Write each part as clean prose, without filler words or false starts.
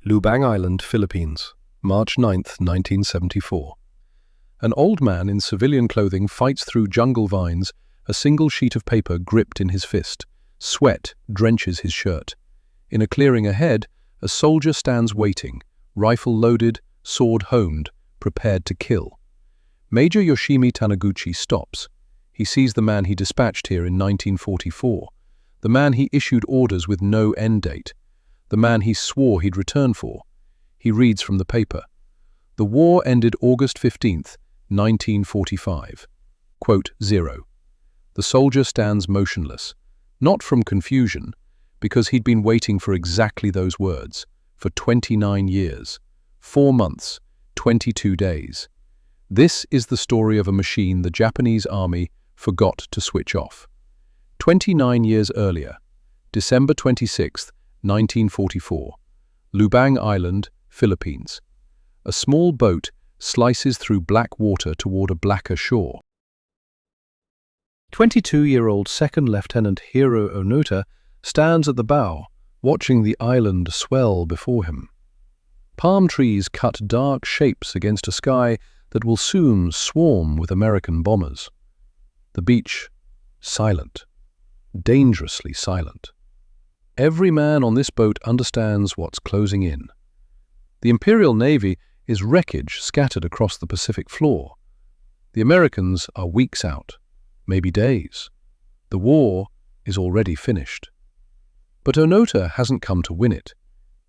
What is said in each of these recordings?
Lubang Island, Philippines, March 9, 1974. An old man in civilian clothing fights through jungle vines, a single sheet of paper gripped in his fist. Sweat drenches his shirt. In a clearing ahead, a soldier stands waiting, rifle loaded, sword honed, prepared to kill. Major Yoshimi Taniguchi stops. He sees the man he dispatched here in 1944, the man he issued orders with no end date, the man he swore he'd return for. He reads from the paper. The war ended August 15th, 1945. Quote 0. The soldier stands motionless, not from confusion, because he'd been waiting for exactly those words, for 29 years, 4 months, 22 days. This is the story of a machine the Japanese army forgot to switch off. 29 years earlier, December 26, 1944, Lubang Island, Philippines. A small boat slices through black water toward a blacker shore. 22-year-old Second Lieutenant Hiro Onota stands at the bow, watching the island swell before him. Palm trees cut dark shapes against a sky that will soon swarm with American bombers. The beach, silent, dangerously silent. Every man on this boat understands what's closing in. The Imperial Navy is wreckage scattered across the Pacific floor. The Americans are weeks out, maybe days. The war is already finished. But Onota hasn't come to win it.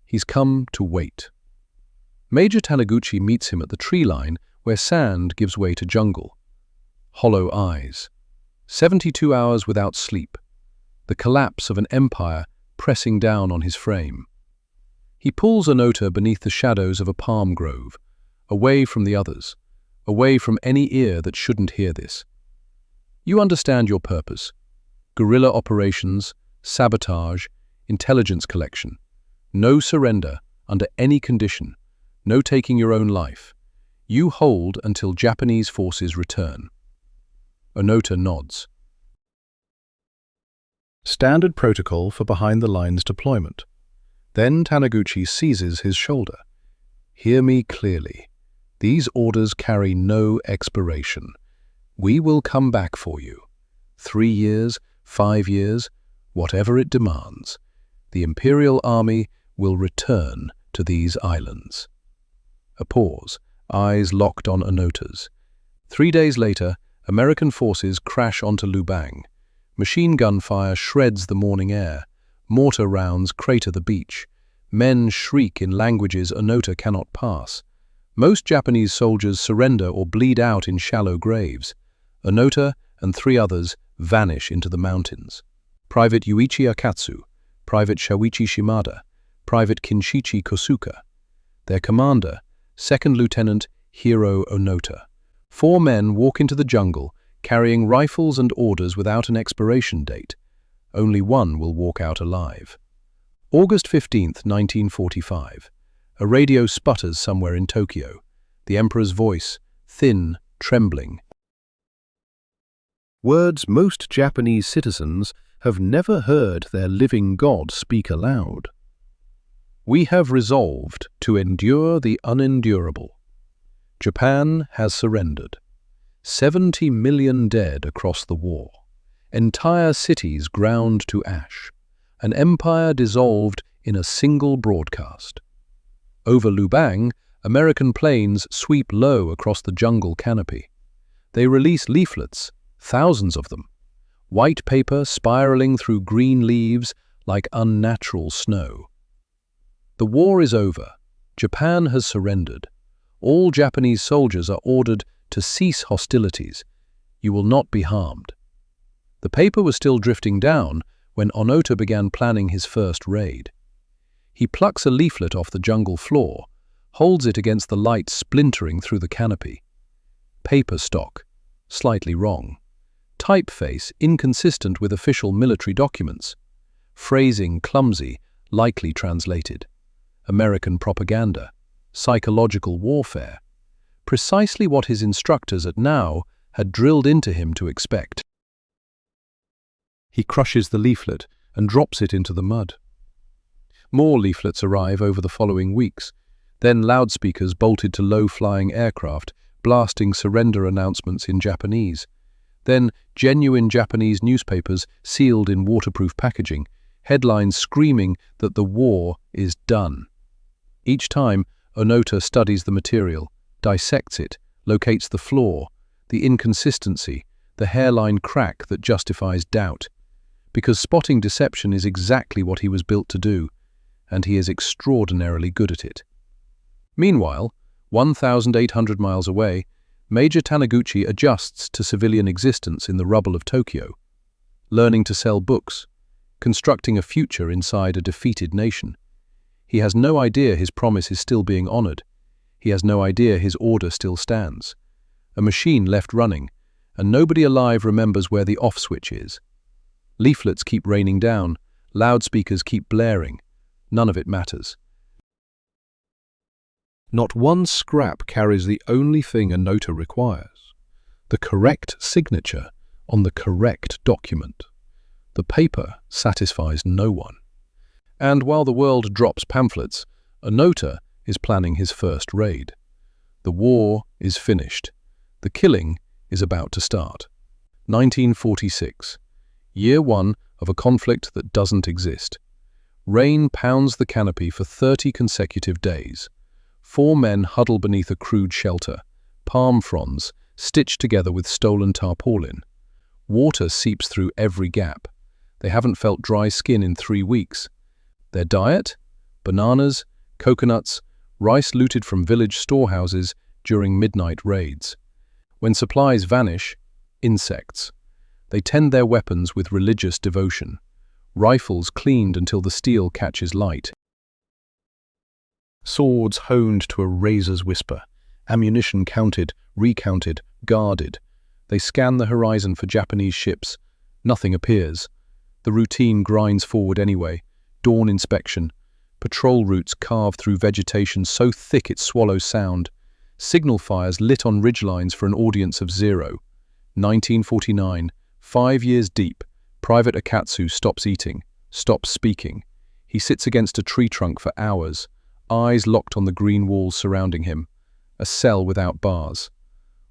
He's come to wait. Major Taniguchi meets him at the tree line where sand gives way to jungle. Hollow eyes. 72 hours without sleep. The collapse of an empire pressing down on his frame. He pulls Onota beneath the shadows of a palm grove, away from the others, away from any ear that shouldn't hear this. You understand your purpose. Guerrilla operations, sabotage, intelligence collection. No surrender under any condition. No taking your own life. You hold until Japanese forces return. Onota nods. Standard protocol for behind-the-lines deployment. Then Taniguchi seizes his shoulder. Hear me clearly. These orders carry no expiration. We will come back for you. 3 years, 5 years, whatever it demands. The Imperial Army will return to these islands. A pause, eyes locked on Onota's. 3 days later, American forces crash onto Lubang. Machine gun fire shreds the morning air. Mortar rounds crater the beach. Men shriek in languages Onota cannot pass. Most Japanese soldiers surrender or bleed out in shallow graves. Onota and 3 others vanish into the mountains. Private Yuichi Akatsu, Private Shoichi Shimada, Private Kinshichi Kosuka. Their commander, Second Lieutenant Hiro Onota. 4 men walk into the jungle, carrying rifles and orders without an expiration date. Only one will walk out alive. August 15, 1945. A radio sputters somewhere in Tokyo. The Emperor's voice, thin, trembling. Words most Japanese citizens have never heard their living God speak aloud. We have resolved to endure the unendurable. Japan has surrendered. 70 million dead across the war. Entire cities ground to ash. An empire dissolved in a single broadcast. Over Lubang, American planes sweep low across the jungle canopy. They release leaflets, thousands of them. White paper spiraling through green leaves like unnatural snow. The war is over. Japan has surrendered. All Japanese soldiers are ordered to cease hostilities. You will not be harmed. The paper was still drifting down when Onota began planning his first raid. He plucks a leaflet off the jungle floor, holds it against the light splintering through the canopy. Paper stock, slightly wrong. Typeface inconsistent with official military documents. Phrasing clumsy, likely translated. American propaganda. Psychological warfare. Precisely what his instructors at NOW had drilled into him to expect. He crushes the leaflet and drops it into the mud. More leaflets arrive over the following weeks. Then loudspeakers bolted to low-flying aircraft, blasting surrender announcements in Japanese. Then genuine Japanese newspapers sealed in waterproof packaging, headlines screaming that the war is done. Each time, Onoda studies the material, dissects it, locates the flaw, the inconsistency, the hairline crack that justifies doubt. Because spotting deception is exactly what he was built to do, and he is extraordinarily good at it. Meanwhile, 1,800 miles away, Major Taniguchi adjusts to civilian existence in the rubble of Tokyo, learning to sell books, constructing a future inside a defeated nation. He has no idea his promise is still being honored. He has no idea his order still stands. A machine left running, and nobody alive remembers where the off switch is. Leaflets keep raining down, loudspeakers keep blaring. None of it matters. Not one scrap carries the only thing Onoda requires: the correct signature on the correct document. The paper satisfies no one. And while the world drops pamphlets, Onoda is planning his first raid. The war is finished. The killing is about to start. 1946. Year one of a conflict that doesn't exist. Rain pounds the canopy for 30 consecutive days. 4 men huddle beneath a crude shelter, palm fronds stitched together with stolen tarpaulin. Water seeps through every gap. They haven't felt dry skin in 3 weeks. Their diet? Bananas, coconuts, rice looted from village storehouses during midnight raids. When supplies vanish, insects. They tend their weapons with religious devotion. Rifles cleaned until the steel catches light. Swords honed to a razor's whisper. Ammunition counted, recounted, guarded. They scan the horizon for Japanese ships. Nothing appears. The routine grinds forward anyway. Dawn inspection. Patrol routes carved through vegetation so thick it swallows sound. Signal fires lit on ridgelines for an audience of 0. 1949. 5 years deep. Private Akatsu stops eating, stops speaking. He sits against a tree trunk for hours, eyes locked on the green walls surrounding him. A cell without bars.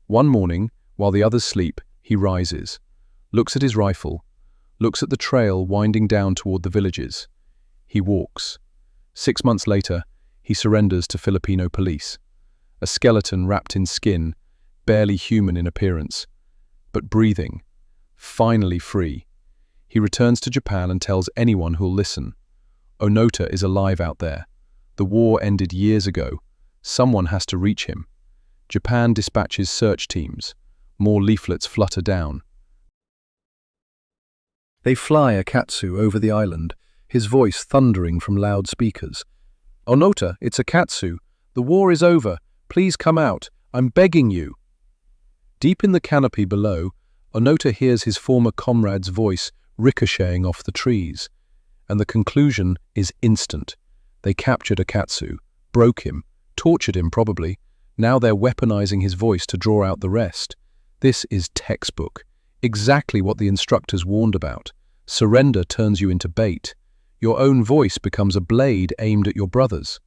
One morning, while the others sleep, he rises, looks at his rifle, looks at the trail winding down toward the villages. He walks. 6 months later, he surrenders to Filipino police. A skeleton wrapped in skin, barely human in appearance, but breathing, finally free. He returns to Japan and tells anyone who'll listen. Onoda is alive out there. The war ended years ago. Someone has to reach him. Japan dispatches search teams. More leaflets flutter down. They fly Akatsu over the island, his voice thundering from loudspeakers. "Onoda, it's Akatsu. The war is over. Please come out. I'm begging you." Deep in the canopy below, Onoda hears his former comrade's voice ricocheting off the trees. And the conclusion is instant. They captured Akatsu, broke him, tortured him probably. Now they're weaponizing his voice to draw out the rest. This is textbook. Exactly what the instructors warned about. Surrender turns you into bait. Your own voice becomes a blade aimed at your brothers.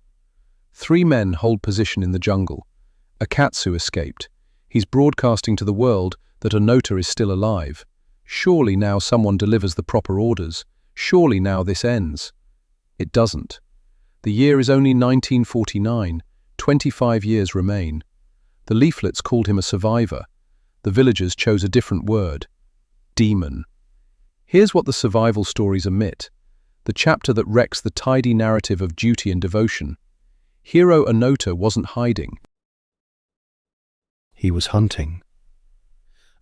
3 men hold position in the jungle. Akatsu escaped. He's broadcasting to the world that Onoda is still alive. Surely now someone delivers the proper orders. Surely now this ends. It doesn't. The year is only 1949. 25 years remain. The leaflets called him a survivor. The villagers chose a different word. Demon. Here's what the survival stories omit. The chapter that wrecks the tidy narrative of duty and devotion. Hero Onoda wasn't hiding. He was hunting.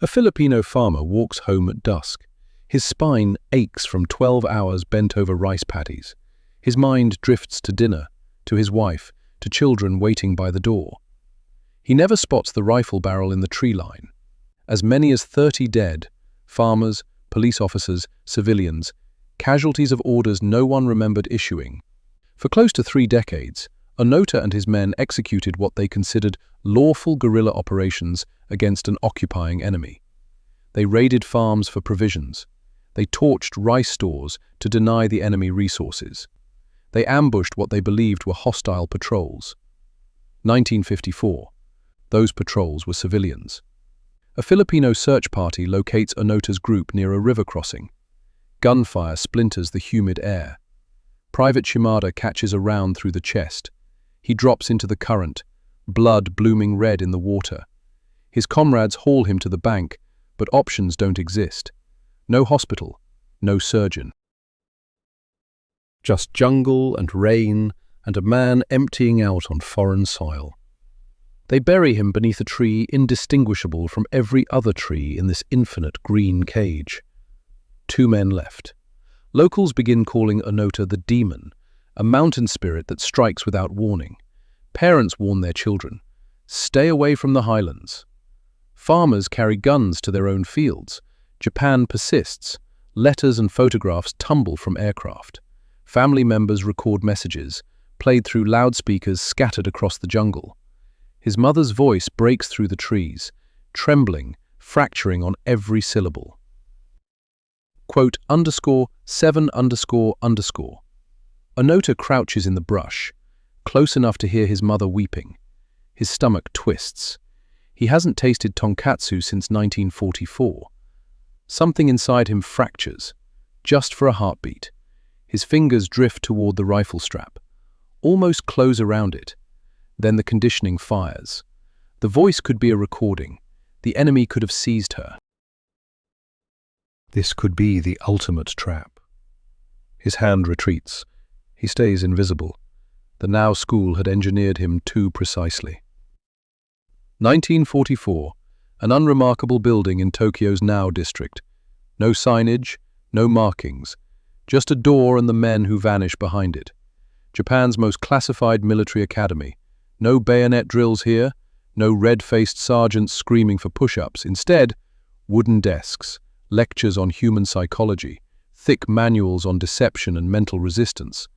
A Filipino farmer walks home at dusk. His spine aches from 12 hours bent over rice paddies. His mind drifts to dinner, to his wife, to children waiting by the door. He never spots the rifle barrel in the tree line. As many as 30 dead, farmers, police officers, civilians, casualties of orders no one remembered issuing. For close to 3 decades, Onoda and his men executed what they considered lawful guerrilla operations against an occupying enemy. They raided farms for provisions. They torched rice stores to deny the enemy resources. They ambushed what they believed were hostile patrols. 1954. Those patrols were civilians. A Filipino search party locates Onota's group near a river crossing. Gunfire splinters the humid air. Private Shimada catches a round through the chest. He drops into the current, blood blooming red in the water. His comrades haul him to the bank, but options don't exist. No hospital, no surgeon. Just jungle and rain and a man emptying out on foreign soil. They bury him beneath a tree indistinguishable from every other tree in this infinite green cage. 2 men left. Locals begin calling Onota the demon, a mountain spirit that strikes without warning. Parents warn their children, stay away from the highlands. Farmers carry guns to their own fields. Japan persists. Letters and photographs tumble from aircraft. Family members record messages, played through loudspeakers scattered across the jungle. His mother's voice breaks through the trees, trembling, fracturing on every syllable. Quote, _7__. Onota crouches in the brush, close enough to hear his mother weeping. His stomach twists. He hasn't tasted tonkatsu since 1944. Something inside him fractures, just for a heartbeat. His fingers drift toward the rifle strap, almost close around it. Then the conditioning fires. The voice could be a recording. The enemy could have seized her. This could be the ultimate trap. His hand retreats. He stays invisible. The Now school had engineered him too precisely. 1944, an unremarkable building in Tokyo's Now district. No signage, no markings, just a door and the men who vanish behind it. Japan's most classified military academy. No bayonet drills here, no red-faced sergeants screaming for push-ups. Instead, wooden desks, lectures on human psychology, thick manuals on deception and mental resistance.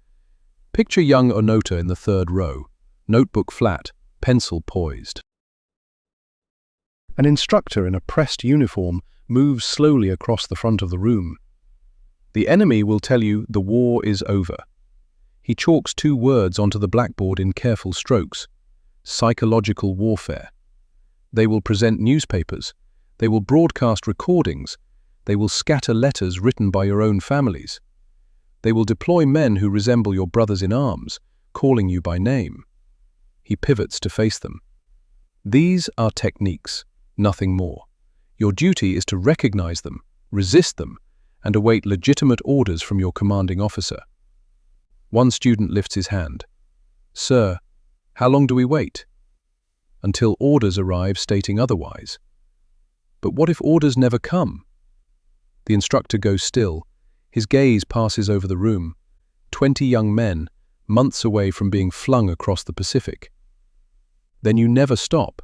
Picture young Onota in the 3rd row, notebook flat, pencil poised. An instructor in a pressed uniform moves slowly across the front of the room. The enemy will tell you the war is over. He chalks 2 words onto the blackboard in careful strokes. Psychological warfare. They will present newspapers. They will broadcast recordings. They will scatter letters written by your own families. They will deploy men who resemble your brothers in arms, calling you by name. He pivots to face them. These are techniques, nothing more. Your duty is to recognize them, resist them, and await legitimate orders from your commanding officer. One student lifts his hand. Sir, how long do we wait? Until orders arrive stating otherwise. But what if orders never come? The instructor goes still. His gaze passes over the room. 20 young men, months away from being flung across the Pacific. Then you never stop.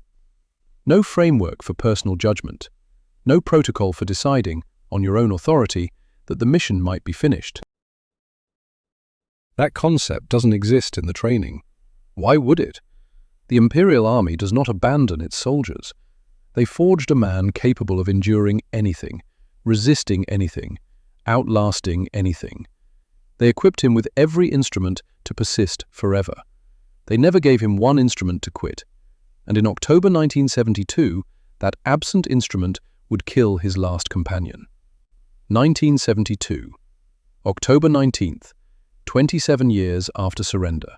No framework for personal judgment. No protocol for deciding, on your own authority, that the mission might be finished. That concept doesn't exist in the training. Why would it? The Imperial Army does not abandon its soldiers. They forged a man capable of enduring anything, resisting anything, outlasting anything. They equipped him with every instrument to persist forever. They never gave him one instrument to quit. And in October 1972, that absent instrument would kill his last companion. 1972, October 19th, 27 years after surrender.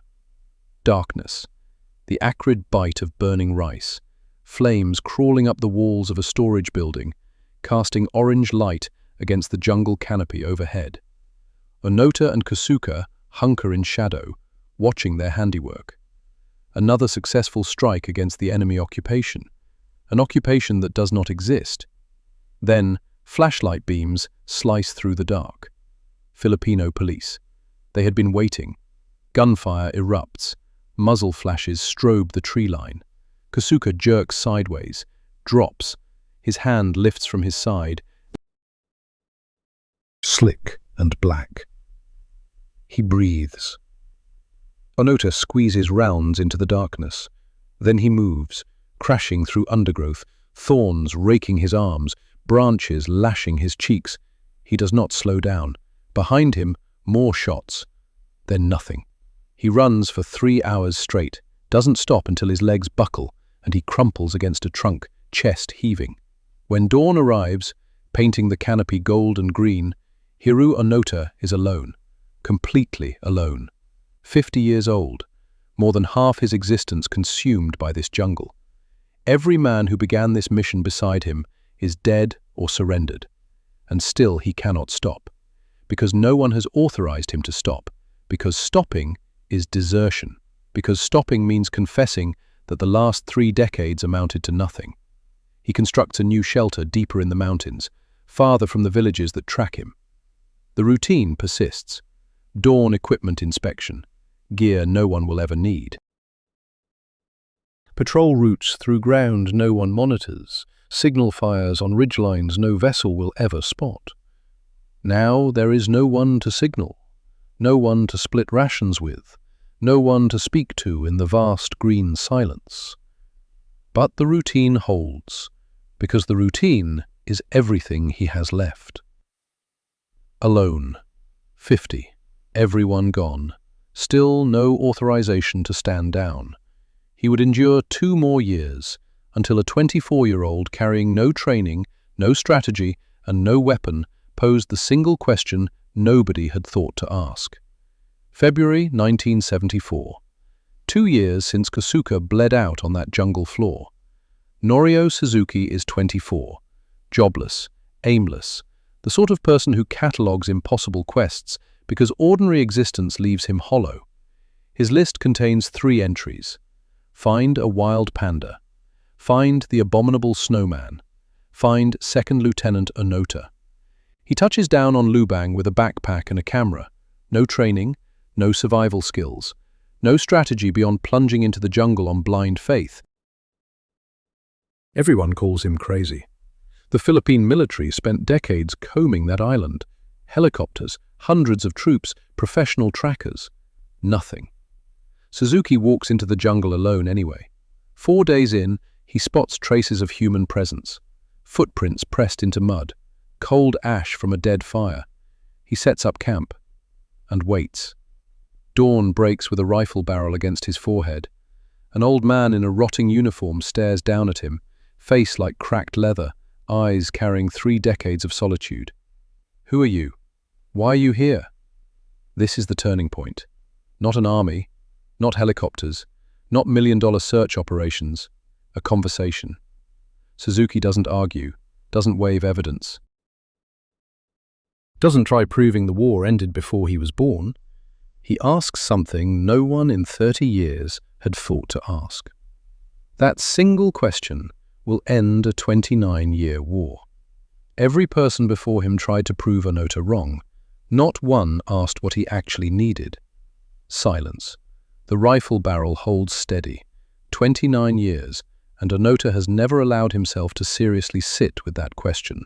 Darkness, the acrid bite of burning rice, flames crawling up the walls of a storage building, casting orange light against the jungle canopy overhead. Onota and Kasuka hunker in shadow, watching their handiwork. Another successful strike against the enemy occupation, an occupation that does not exist. Then, flashlight beams slice through the dark. Filipino police. They had been waiting. Gunfire erupts. Muzzle flashes strobe the tree line. Kasuka jerks sideways, drops. His hand lifts from his side. Slick and black. He breathes. Onota squeezes rounds into the darkness. Then he moves, crashing through undergrowth, thorns raking his arms, branches lashing his cheeks. He does not slow down. Behind him, more shots. then nothing. He runs for 3 hours straight, doesn't stop until his legs buckle, and he crumples against a trunk, chest heaving. When dawn arrives, painting the canopy gold and green, Hiroo Onoda is alone, completely alone. 50 years old, more than half his existence consumed by this jungle. Every man who began this mission beside him is dead or surrendered, and still he cannot stop, because no one has authorized him to stop, because stopping is desertion, because stopping means confessing that the last 3 decades amounted to nothing. He constructs a new shelter deeper in the mountains, farther from the villages that track him. The routine persists. Dawn equipment inspection, gear no one will ever need. Patrol routes through ground no one monitors, signal fires on ridgelines no vessel will ever spot. Now there is no one to signal, no one to split rations with, no one to speak to in the vast green silence. But the routine holds, because the routine is everything he has left. Alone, 50, everyone gone, still no authorization to stand down. He would endure 2 more years, until a 24-year-old carrying no training, no strategy, and no weapon posed the single question nobody had thought to ask. February 1974. 2 years since Kosuke bled out on that jungle floor. Norio Suzuki is 24, jobless, aimless, the sort of person who catalogues impossible quests because ordinary existence leaves him hollow. His list contains 3 entries. Find a wild panda. Find the abominable snowman. Find Second Lieutenant Onoda. He touches down on Lubang with a backpack and a camera. No training, no survival skills, no strategy beyond plunging into the jungle on blind faith. Everyone calls him crazy. The Philippine military spent decades combing that island. Helicopters, hundreds of troops, professional trackers. Nothing. Suzuki walks into the jungle alone anyway. 4 days in, he spots traces of human presence. Footprints pressed into mud. Cold ash from a dead fire. He sets up camp and waits. Dawn breaks with a rifle barrel against his forehead. An old man in a rotting uniform stares down at him, face like cracked leather, eyes carrying 3 decades of solitude. Who are you? Why are you here? This is the turning point. Not an army, not helicopters, not million-dollar search operations, a conversation. Suzuki doesn't argue, doesn't wave evidence. Doesn't try proving the war ended before he was born. He asks something no one in 30 years had thought to ask. That single question will end a 29-year war. Every person before him tried to prove Onoda wrong. Not one asked what he actually needed. Silence. The rifle barrel holds steady. 29 years, and Onoda has never allowed himself to seriously sit with that question.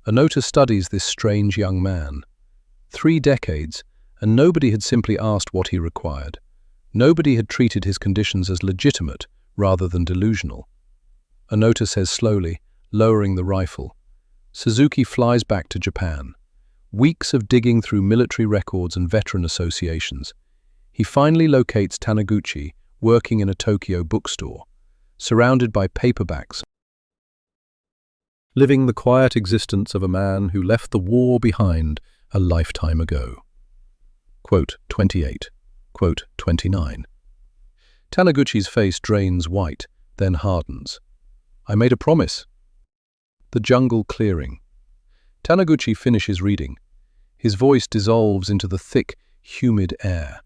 Onoda studies this strange young man. 3 decades, and nobody had simply asked what he required. Nobody had treated his conditions as legitimate rather than delusional. Onoda says slowly, lowering the rifle. Suzuki flies back to Japan. Weeks of digging through military records and veteran associations. He finally locates Taniguchi, working in a Tokyo bookstore, surrounded by paperbacks, living the quiet existence of a man who left the war behind a lifetime ago. Quote 28. Quote 29. Taniguchi's face drains white, then hardens. I made a promise. The jungle clearing. Taniguchi finishes reading. His voice dissolves into the thick, humid air.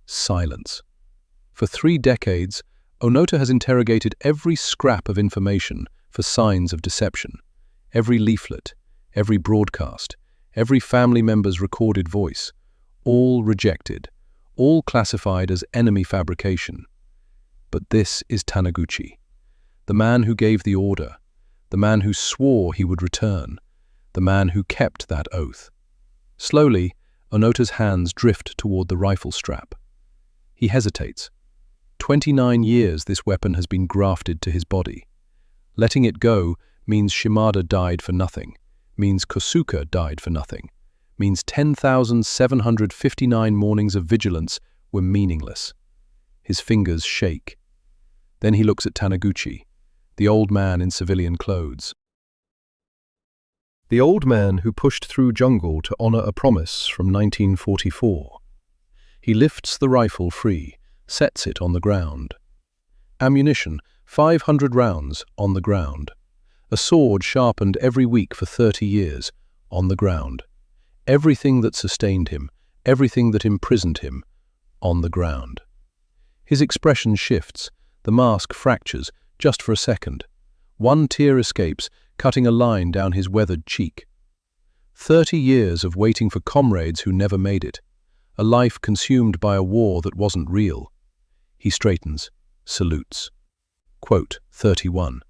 Silence. For 3 decades, Onoda has interrogated every scrap of information for signs of deception. Every leaflet, every broadcast, every family member's recorded voice, all rejected, all classified as enemy fabrication. But this is Taniguchi, the man who gave the order, the man who swore he would return, the man who kept that oath. Slowly, Onoda's hands drift toward the rifle strap. He hesitates. 29 years this weapon has been grafted to his body. Letting it go means Shimada died for nothing, means Kosuke died for nothing, means 10,759 mornings of vigilance were meaningless. His fingers shake. Then he looks at Taniguchi, the old man in civilian clothes. The old man who pushed through jungle to honor a promise from 1944. He lifts the rifle free, sets it on the ground. Ammunition, 500 rounds, on the ground. A sword sharpened every week for 30 years, on the ground. Everything that sustained him, everything that imprisoned him, on the ground. His expression shifts, the mask fractures, just for a second. One tear escapes, cutting a line down his weathered cheek. 30 years of waiting for comrades who never made it. A life consumed by a war that wasn't real. He straightens, salutes. Quote 31.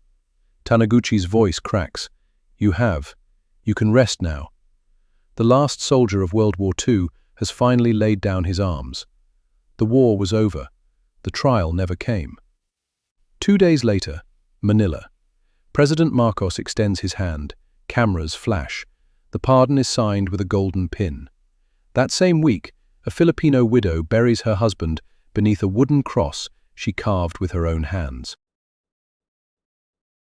Taniguchi's voice cracks. You can rest now. The last soldier of World War II has finally laid down his arms. The war was over. The trial never came. 2 days later, Manila. President Marcos extends his hand. Cameras flash. The pardon is signed with a golden pin. That same week, a Filipino widow buries her husband beneath a wooden cross she carved with her own hands.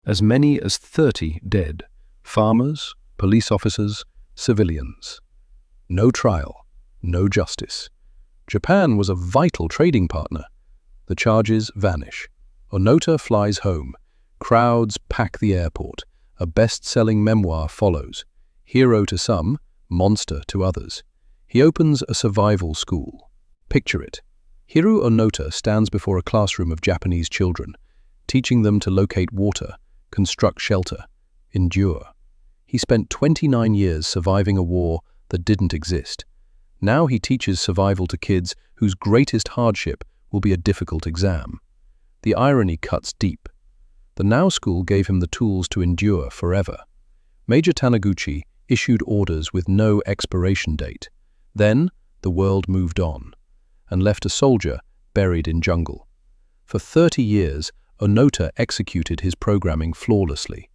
As many as 30 dead. Farmers, police officers, civilians. No trial, no justice. Japan was a vital trading partner. The charges vanish. Onoda flies home. Crowds pack the airport. A best-selling memoir follows. Hero to some, monster to others. He opens a survival school. Picture it. Hiro Onoda stands before a classroom of Japanese children, teaching them to locate water, construct shelter, endure. He spent 29 years surviving a war that didn't exist. Now he teaches survival to kids whose greatest hardship will be a difficult exam. The irony cuts deep. The Now School gave him the tools to endure forever. Major Taniguchi issued orders with no expiration date. Then, the world moved on, and left a soldier buried in jungle. For 30 years, Onoda executed his programming flawlessly.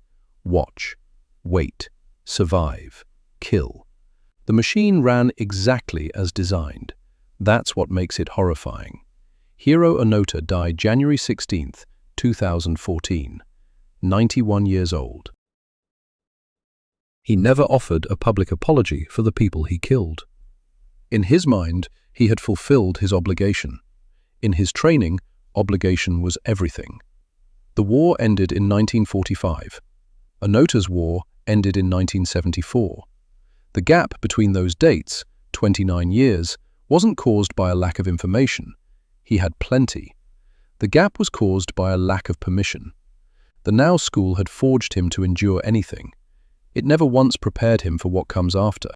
Watch, wait, survive, kill. The machine ran exactly as designed. That's what makes it horrifying. Hiro Onoda died January 16, 2014, 91 years old. He never offered a public apology for the people he killed. In his mind, he had fulfilled his obligation. In his training, obligation was everything. The war ended in 1945. Onoda's war ended in 1974. The gap between those dates, 29 years, wasn't caused by a lack of information. He had plenty. The gap was caused by a lack of permission. The Now School had forged him to endure anything. It never once prepared him for what comes after.